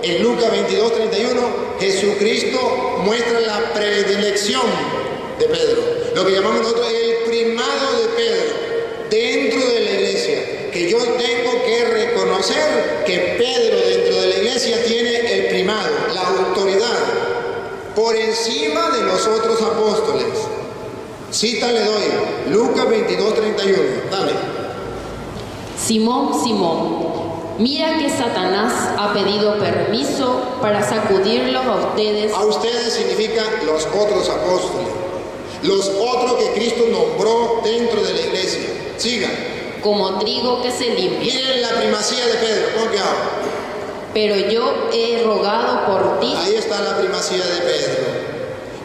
En Lucas 22:31, Jesucristo muestra la predilección de Pedro. Lo que llamamos nosotros el primado de Pedro dentro de la iglesia. Que yo tengo que reconocer que Pedro dentro de la iglesia tiene el primado, la autoridad, por encima de los otros apóstoles. Cita le doy, Lucas 22:31. Dale. Simón, mira que Satanás ha pedido permiso para sacudirlos a ustedes. A ustedes significa los otros apóstoles, los otros que Cristo nombró dentro de la iglesia. Sigan. Como trigo que se limpia. Miren la primacía de Pedro, pon cuidado. Pero yo he rogado por ti. Ahí está la primacía de Pedro.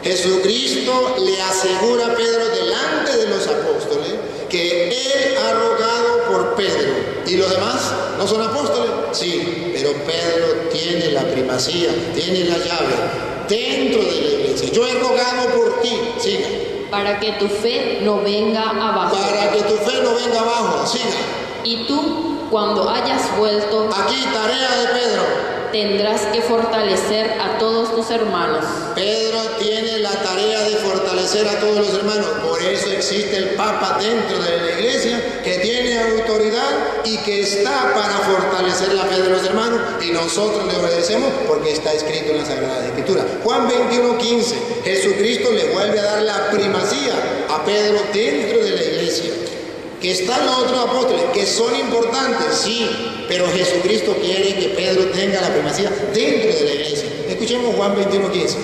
Jesucristo le asegura a Pedro delante de los apóstoles que él ha rogado por Pedro. ¿Y los demás no son apóstoles? Sí, pero Pedro tiene la primacía, tiene la llave dentro de la iglesia. Yo he rogado por ti, siga. Para que tu fe no venga abajo. Para que tu fe no venga abajo, siga. Y tú cuando hayas vuelto, Aquí tarea de Pedro. tendrás que fortalecer a todos tus hermanos. Pedro tiene la tarea de fortalecer a todos los hermanos. Por eso existe el Papa dentro de la iglesia, que tiene autoridad y que está para fortalecer la fe de los hermanos. Y nosotros le obedecemos porque está escrito en la Sagrada Escritura. Juan 21:15. Jesucristo le vuelve a dar la primacía a Pedro dentro de la iglesia. Que están los otros apóstoles, que son importantes, sí, pero Jesucristo quiere que Pedro tenga la primacía dentro de la iglesia. Escuchemos Juan 21:15.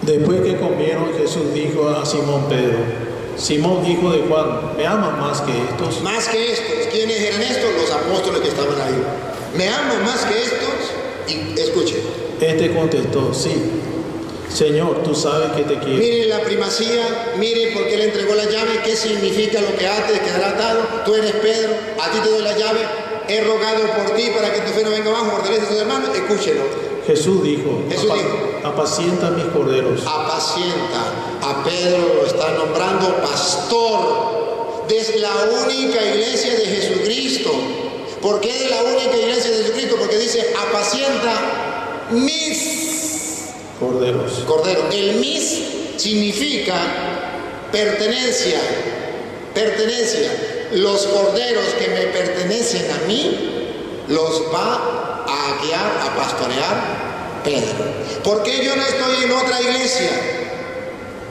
Después que comieron, Jesús dijo a Simón Pedro: Simón, hijo de Juan, ¿me amas más que estos? Más que estos. ¿Quiénes eran estos? Los apóstoles que estaban ahí. ¿Me aman más que estos? Y escuchen. Este contestó: sí, Señor, tú sabes que te quiero. Miren la primacía, miren por qué le entregó la llave, qué significa lo que ates, quedará atado. Tú eres Pedro, a ti te doy la llave, he rogado por ti para que tu fe no venga abajo, fortalece a tus hermanos. Escúchelo. Jesús dijo: apacienta mis corderos. Apacienta. A Pedro lo está nombrando pastor. Desde la única iglesia de Jesucristo. ¿Por qué de la única iglesia de Jesucristo? Porque dice: apacienta mis Corderos. El mis significa pertenencia. Pertenencia. Los corderos que me pertenecen a mí los va a guiar, a pastorear Pedro. ¿Por qué yo no estoy en otra iglesia?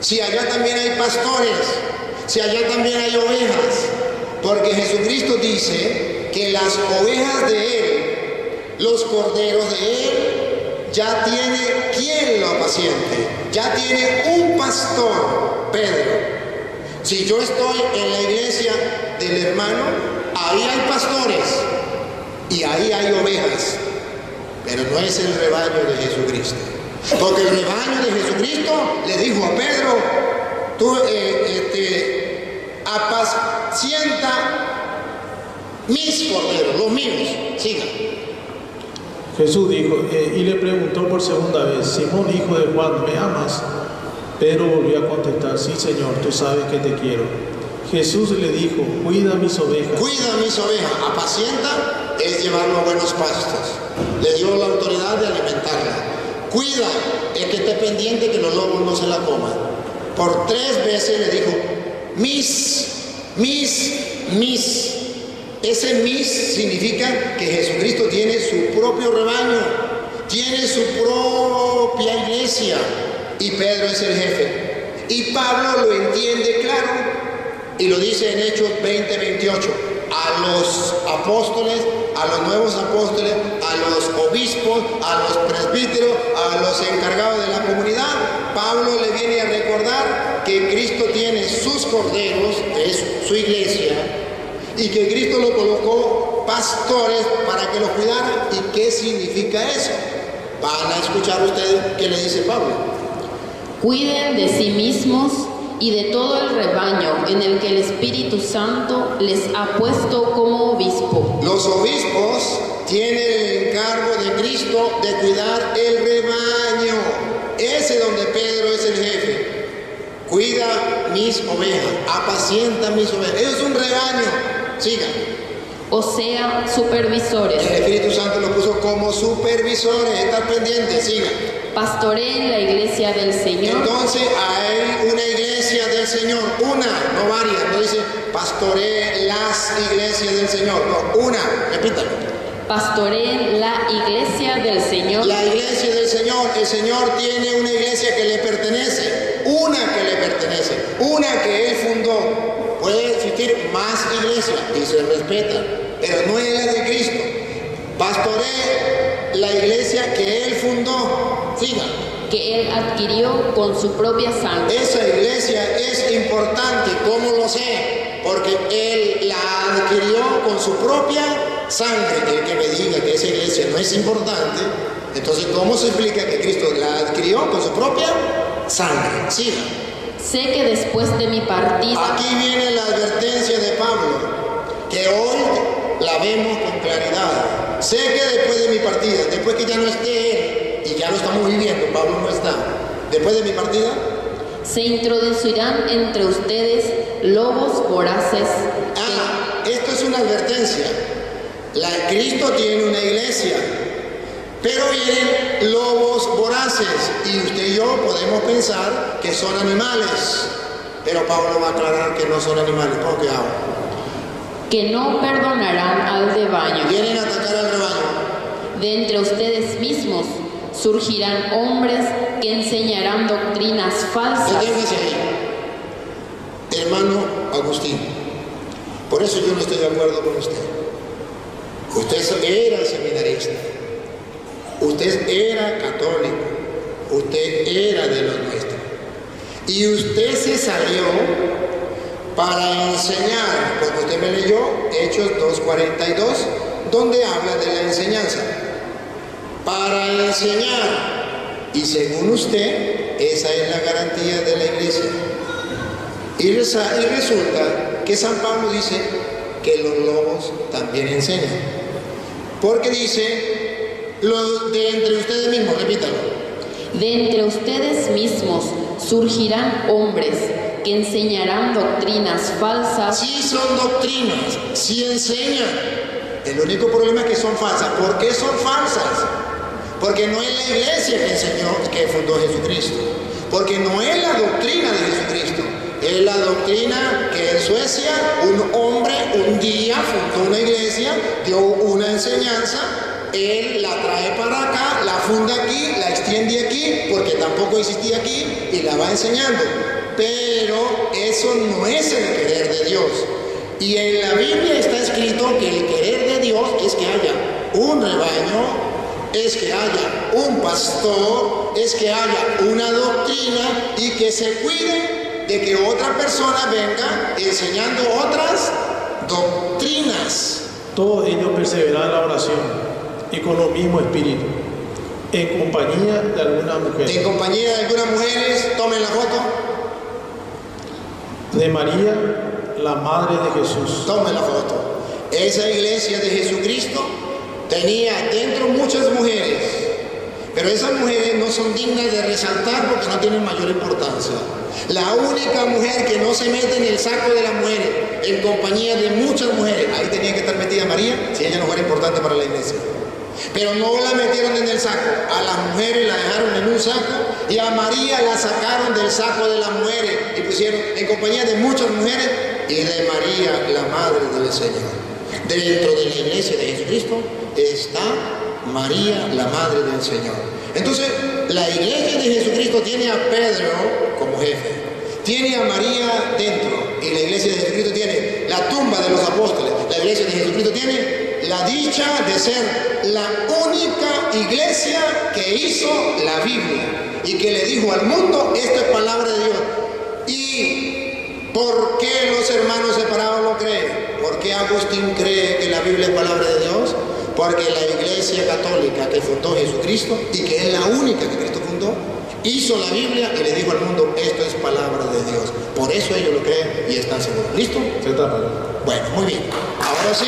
Si allá también hay pastores, si allá también hay ovejas. Porque Jesucristo dice que las ovejas de Él, los corderos de Él, ya tiene quien lo apaciente, ya tiene un pastor, Pedro. Si yo estoy en la iglesia del hermano, ahí hay pastores y ahí hay ovejas, pero no es el rebaño de Jesucristo. Porque el rebaño de Jesucristo le dijo a Pedro: tú apacienta mis corderos, los míos, siga. Jesús dijo, y le preguntó por segunda vez: Simón, hijo de Juan, ¿me amas? Pedro volvió a contestar: sí, Señor, tú sabes que te quiero. Jesús le dijo: cuida mis ovejas. Cuida mis ovejas. Apacienta es llevarlo a buenos pastos. Le dio la autoridad de alimentarla. Cuida es que esté pendiente que los lobos no se la coman. Por 3 veces le dijo: mis. Ese mis significa que Jesucristo tiene su propio rebaño, tiene su propia iglesia, y Pedro es el jefe. Y Pablo lo entiende claro y lo dice en Hechos 20:28. A los apóstoles, a los nuevos apóstoles, a los obispos, a los presbíteros, a los encargados de la comunidad, Pablo le viene a recordar que Cristo tiene sus corderos, es su iglesia, y que Cristo lo colocó pastores para que los cuidaran. ¿Y qué significa eso? Van a escuchar ustedes qué le dice Pablo. Cuiden de sí mismos y de todo el rebaño en el que el Espíritu Santo les ha puesto como obispo. Los obispos tienen el encargo de Cristo de cuidar el rebaño. Ese es donde Pedro es el jefe. Cuida mis ovejas, apacienta mis ovejas. Eso es un rebaño. Sigan. O sea, supervisores. El Espíritu Santo lo puso como supervisores, estar pendientes, sigan. Pastoreen la iglesia del Señor. Entonces hay una iglesia del Señor, una, no varias, no dice pastoreen las iglesias del Señor, no, una, repítalo. Pastoreen la iglesia del Señor. La iglesia del Señor, el Señor tiene una iglesia que le pertenece, una que le pertenece, una que Él fundó. Puede existir más iglesias y se respeta, pero no es la de Cristo. Pastoree la iglesia que Él fundó. Sigan. Que Él adquirió con su propia sangre. Esa iglesia es importante. ¿Cómo lo sé? Porque Él la adquirió con su propia sangre. El que me diga que esa iglesia no es importante, entonces ¿cómo se explica que Cristo la adquirió con su propia sangre? Sigan. Sé que después de mi partida. Aquí viene la advertencia de Pablo, que hoy la vemos con claridad. Sé que después de mi partida, después que ya no esté Él, y ya lo estamos viviendo, Pablo no está, después de mi partida, se introducirán entre ustedes lobos voraces. esto es una advertencia. Cristo tiene una iglesia, pero vienen lobos voraces y usted y yo podemos pensar que son animales, pero Pablo va a aclarar que no son animales. ¿Cómo que hago? Que no perdonarán al rebaño. Vienen a atacar al rebaño. De entre ustedes mismos surgirán hombres que enseñarán doctrinas falsas. Deténgase ahí, hermano Agustín. Por eso yo no estoy de acuerdo con usted. Usted era seminarista, usted era católico, usted era de los nuestros. Y usted se salió para enseñar, como usted me leyó, Hechos 2:42, donde habla de la enseñanza. Para enseñar. Y según usted, esa es la garantía de la iglesia. Y resulta que San Pablo dice que los lobos también enseñan. Porque dice, de entre ustedes mismos, repítalo. De entre ustedes mismos surgirán hombres que enseñarán doctrinas falsas. Sí son doctrinas, sí enseñan. El único problema es que son falsas. ¿Por qué son falsas? Porque no es la iglesia que enseñó, que fundó Jesucristo. Porque no es la doctrina de Jesucristo. Es la doctrina que en Suecia un hombre un día fundó una iglesia, dio una enseñanza, él la trae para acá, la funda aquí, la extiende aquí, porque tampoco existía aquí, y la va enseñando. Pero eso no es el querer de Dios. Y en la Biblia está escrito que el querer de Dios es que haya un rebaño, es que haya un pastor, es que haya una doctrina y que se cuide de que otra persona venga enseñando otras doctrinas. Todos ellos perseveran en la oración y con los mismos espíritu, en compañía de algunas mujeres. En compañía de algunas mujeres, tomen la foto. De María, la madre de Jesús. Tomen la foto. Esa iglesia de Jesucristo tenía dentro muchas mujeres, pero esas mujeres no son dignas de resaltar porque no tienen mayor importancia. La única mujer que no se mete en el saco de las mujeres, en compañía de muchas mujeres, ahí tenía que estar metida María, si ella no fuera importante para la iglesia. Pero no la metieron en el saco. A las mujeres la dejaron en un saco y a María la sacaron del saco de las mujeres y pusieron en compañía de muchas mujeres y de María, la madre del Señor. Dentro de la iglesia de Jesucristo está María, la madre del Señor. Entonces, la iglesia de Jesucristo tiene a Pedro como jefe, tiene a María dentro, y la iglesia de Jesucristo tiene la tumba de los apóstoles. La iglesia de Jesucristo tiene la dicha de ser la única iglesia que hizo la Biblia y que le dijo al mundo: esto es palabra de Dios. ¿Y por qué los hermanos separados lo creen? ¿Por qué Agustín cree que la Biblia es palabra de Dios? Porque la iglesia católica que fundó Jesucristo, y que es la única que Cristo fundó, hizo la Biblia y le dijo al mundo: esto es palabra de Dios. Por eso ellos lo creen y están seguros. ¿Listo? Se tapa. Bueno, muy bien. Ahora sí.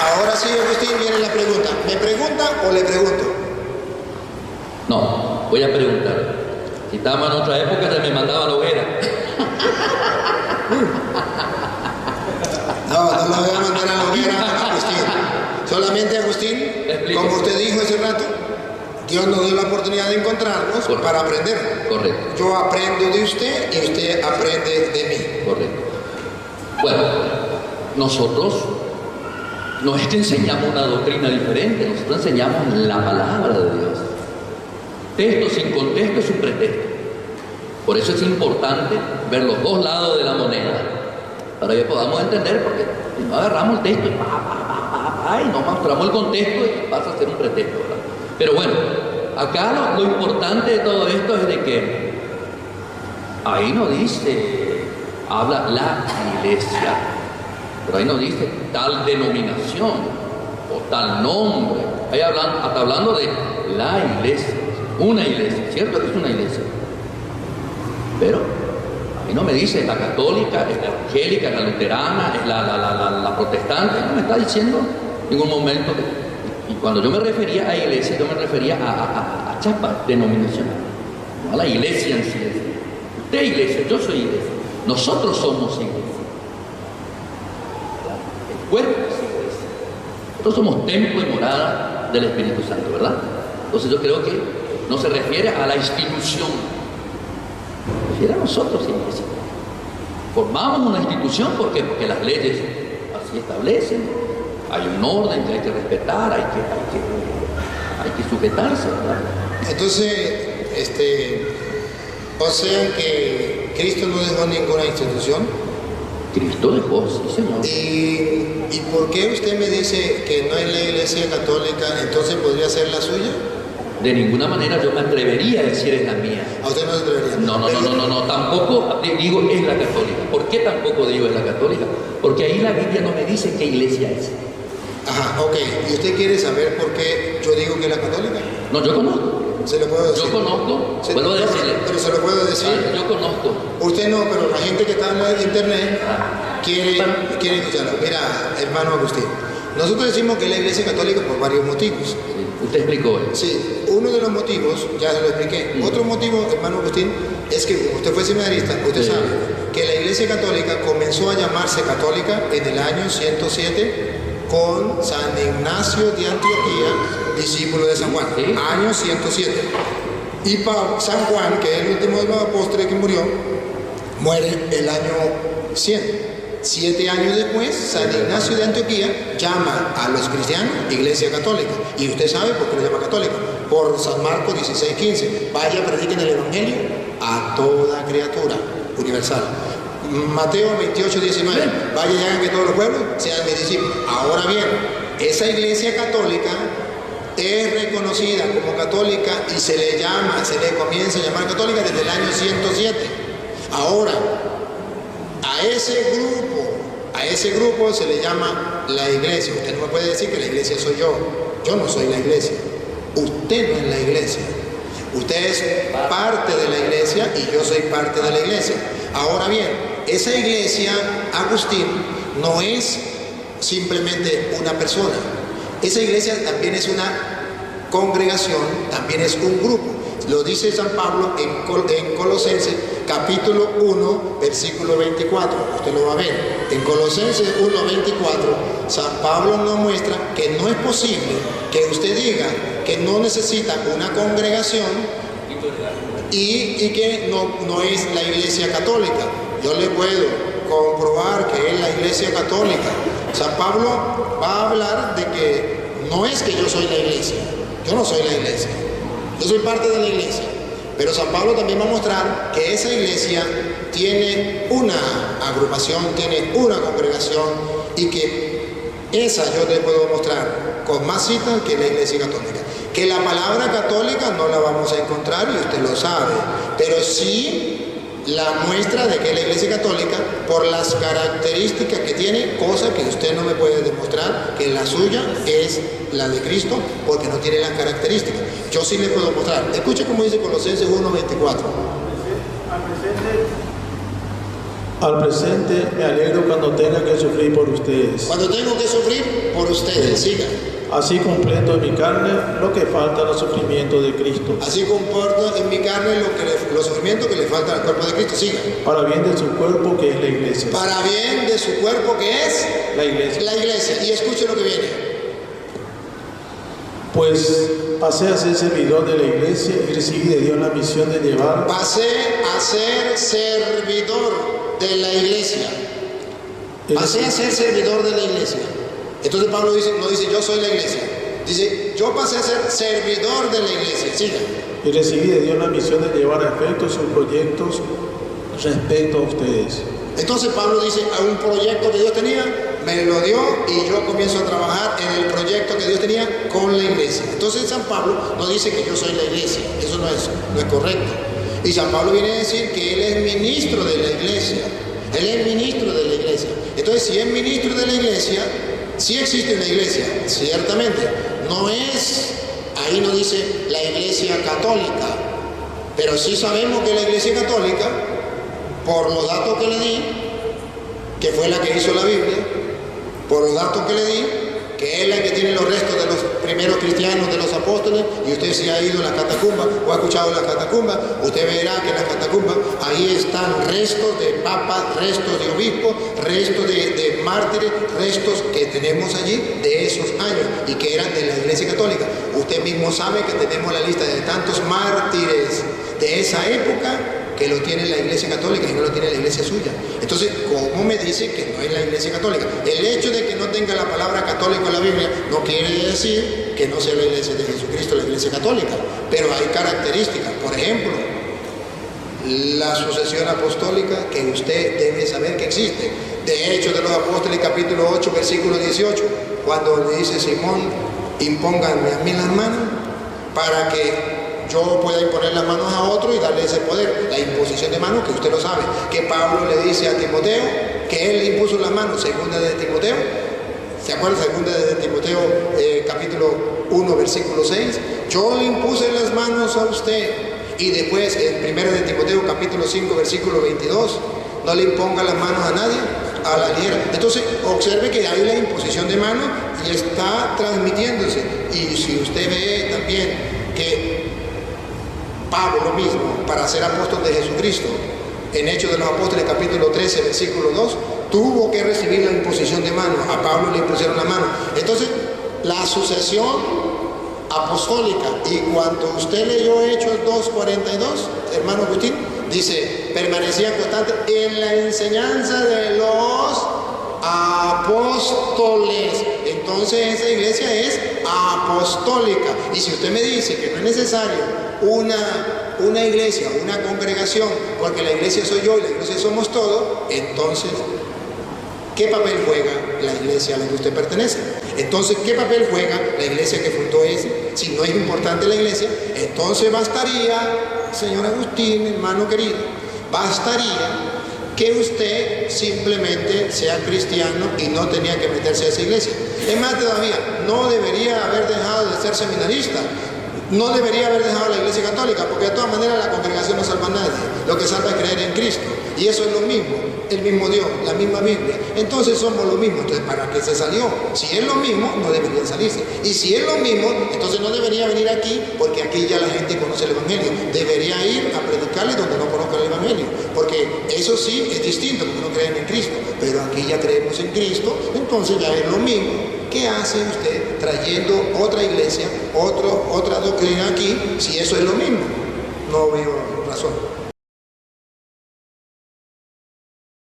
Ahora sí, Agustín, viene la pregunta. ¿Me pregunta o le pregunto? No, voy a preguntar. Si estábamos en otra época, se me mandaba la hoguera. No lo voy a mandar a la hoguera, Agustín. Solamente, Agustín, como usted dijo hace rato, Dios nos dio la oportunidad de encontrarnos. Correcto. Para aprender. Correcto. Yo aprendo de usted y usted aprende de mí. Correcto. Bueno, nosotros no es que enseñamos una doctrina diferente, nosotros enseñamos la palabra de Dios. Texto sin contexto es un pretexto. Por eso es importante ver los dos lados de la moneda, para que podamos entender, porque si no agarramos el texto y no mostramos el contexto, y pasa a ser un pretexto, ¿verdad? Pero bueno, acá lo importante de todo esto es de que ahí no dice, habla la iglesia, pero ahí no dice tal denominación o tal nombre. Ahí está hablando de la iglesia, una iglesia, ¿cierto que es una iglesia? Pero ahí no me dice la católica, es la evangélica, es la luterana, es la protestante, no me está diciendo en ningún momento. Y cuando yo me refería a iglesia, yo me refería a chapa denominacional, no a la iglesia en sí. Usted es iglesia, yo soy iglesia. Nosotros somos iglesia. El cuerpo es iglesia. Nosotros somos templo y morada del Espíritu Santo, ¿verdad? Entonces yo creo que no se refiere a la institución, se refiere a nosotros, iglesia. Formamos una institución porque las leyes así establecen. Hay un orden que hay que respetar, hay que sujetarse, ¿verdad? Entonces, o sea que Cristo no dejó ninguna institución. Cristo dejó, sí, Señor. ¿Y por qué usted me dice que no es la Iglesia Católica, entonces podría ser la suya? De ninguna manera yo me atrevería a decir es la mía. ¿A usted no se atrevería? No, tampoco digo es la católica. ¿Por qué tampoco digo es la católica? Porque ahí la Biblia no me dice qué iglesia es. Ajá, ok. ¿Y usted quiere saber por qué yo digo que es la católica? No, yo conozco. ¿Se lo puedo decir? Yo conozco, puedo decirle. Pero se lo puedo decir. Yo conozco. Usted no, pero la gente que está en internet quiere escucharlo. Mira, hermano Agustín, nosotros decimos que es la Iglesia Católica por varios motivos. Sí, usted explicó eso. Sí, uno de los motivos, ya se lo expliqué. Otro motivo, hermano Agustín, es que como usted fue seminarista, usted Sí. sabe que la Iglesia Católica comenzó a llamarse católica en el año 107 con San Ignacio de Antioquía, discípulo de San Juan, Sí. año 107. Y San Juan, que es el último de los apóstoles que murió, muere el año 100. 7 años después, San Ignacio de Antioquía llama a los cristianos Iglesia Católica. Y usted sabe por qué lo llama católica. Por San Marcos 16:15. Vaya, prediquen el Evangelio a toda criatura, universal. Mateo 28:19. Vaya y hagan que todos los pueblos sean mis discípulos. Ahora bien, esa Iglesia Católica es reconocida como católica y se le comienza a llamar católica desde el año 107. Ahora, a ese grupo se le llama la iglesia. Usted no me puede decir que la iglesia soy yo. Yo no soy la iglesia. Usted no es la iglesia. Usted es parte de la iglesia y yo soy parte de la iglesia. Ahora bien, esa iglesia, Agustín, no es simplemente una persona. Esa iglesia también es una congregación, también es un grupo. Lo dice San Pablo en Colosenses capítulo 1, versículo 24. Usted lo va a ver. En Colosenses 1, 24, San Pablo nos muestra que no es posible que usted diga que no necesita una congregación y que no es la iglesia católica. Yo le puedo comprobar que es la iglesia católica. San Pablo va a hablar de que no es que yo soy la iglesia. Yo no soy la iglesia. Yo soy parte de la iglesia, pero San Pablo también va a mostrar que esa iglesia tiene una agrupación, tiene una congregación y que esa yo le puedo mostrar con más citas que la iglesia católica. Que la palabra católica no la vamos a encontrar y usted lo sabe, pero sí la muestra de que es la iglesia católica por las características que tiene, cosa que usted no me puede demostrar que la suya es la de Cristo porque no tiene las características. Yo sí le puedo mostrar. Escuche cómo dice Colosenses 1:24. Al presente me alegro cuando tenga que sufrir por ustedes. Cuando tengo que sufrir por ustedes, siga. Así completo en mi carne lo que falta a los sufrimientos de Cristo, Así comporto en mi carne los sufrimientos que le faltan al cuerpo de Cristo, siga. para bien de su cuerpo que es la iglesia. Para bien de su cuerpo que es La iglesia. la iglesia. Y escuche lo que viene. Pues pasé a ser servidor de la iglesia y recibí de Dios la misión de llevar. Pasé a ser servidor de la iglesia. Pasé a ser servidor de la iglesia. Entonces Pablo no dice yo soy la iglesia. Dice yo pasé a ser servidor de la iglesia. Siga. Y recibí de Dios la misión de llevar a efecto sus proyectos respecto a ustedes. Entonces Pablo dice a un proyecto que Dios tenía, me lo dio y yo comienzo a trabajar en el proyecto que Dios tenía con la iglesia. Entonces San Pablo no dice que yo soy la iglesia. Eso no es correcto. Y San Pablo viene a decir que él es ministro de la iglesia. Él es ministro de la iglesia. Entonces, si es ministro de la iglesia, sí existe una iglesia, ciertamente. No es, ahí no dice la iglesia católica, pero sí sabemos que la iglesia católica, por los datos que le di, que fue la que hizo la Biblia, por los datos que le di, que es la que tiene los restos de los primeros cristianos, de los apóstoles, y usted se ha ido a la catacumba o ha escuchado la catacumba, usted verá que en la catacumba ahí están restos de papas, restos de obispos, restos de mártires, restos que tenemos allí de esos años y que eran de la Iglesia Católica. Usted mismo sabe que tenemos la lista de tantos mártires de esa época que lo tiene la Iglesia Católica y no lo tiene la Iglesia suya. Entonces, ¿cómo me dice que no es la Iglesia Católica? El hecho de que no tenga la palabra católico en la Biblia no quiere decir que no sea la Iglesia de Jesucristo, la Iglesia Católica, pero hay características. Por ejemplo, la sucesión apostólica, que usted debe saber que existe. De Hechos de los Apóstoles, capítulo 8, versículo 18, cuando le dice Simón, impónganme a mí las manos para que yo pueda imponer las manos a otro y darle ese poder, la imposición de manos, que usted lo sabe, que Pablo le dice a Timoteo, que él le impuso las manos, segunda de Timoteo, ¿se acuerdan? Segunda de Timoteo, capítulo 1, versículo 6, yo le impuse las manos a usted, y después en primera de Timoteo, capítulo 5, versículo 22, no le imponga las manos a nadie, a la liera. Entonces, observe que hay la imposición de manos y está transmitiéndose, y si usted ve también que Pablo mismo, para ser apóstol de Jesucristo, en Hechos de los Apóstoles, capítulo 13, versículo 2, tuvo que recibir la imposición de manos. A Pablo le impusieron la mano. Entonces, la sucesión apostólica, y cuando usted leyó Hechos 2:42, hermano Agustín, dice, permanecían constantes en la enseñanza de los apóstoles. Entonces, esa iglesia es apostólica. Y si usted me dice que no es necesario una iglesia, una congregación, porque la iglesia soy yo y la iglesia somos todos, entonces, ¿qué papel juega la iglesia a la que usted pertenece? Entonces, ¿qué papel juega la iglesia que fundó ese? Si no es importante la iglesia, entonces bastaría, señor Agustín, hermano querido, bastaría que usted simplemente sea cristiano y no tenía que meterse a esa iglesia. Es más todavía, no debería haber dejado de ser seminarista, no debería haber dejado la iglesia católica, porque de todas maneras la congregación no salva a nadie. Lo que salva es creer en Cristo. Y eso es lo mismo, el mismo Dios, la misma Biblia. Entonces somos lo mismo. Entonces, ¿para qué se salió? Si es lo mismo, no debería salirse. Y si es lo mismo, entonces no debería venir aquí, porque aquí ya la gente conoce el Evangelio. Debería ir a predicarle donde no conozcan el Evangelio. Porque eso sí es distinto, porque no creen en Cristo. Pero aquí ya creemos en Cristo, entonces ya es lo mismo. ¿Qué hace usted trayendo otra iglesia, otra doctrina aquí, si eso es lo mismo? No veo razón.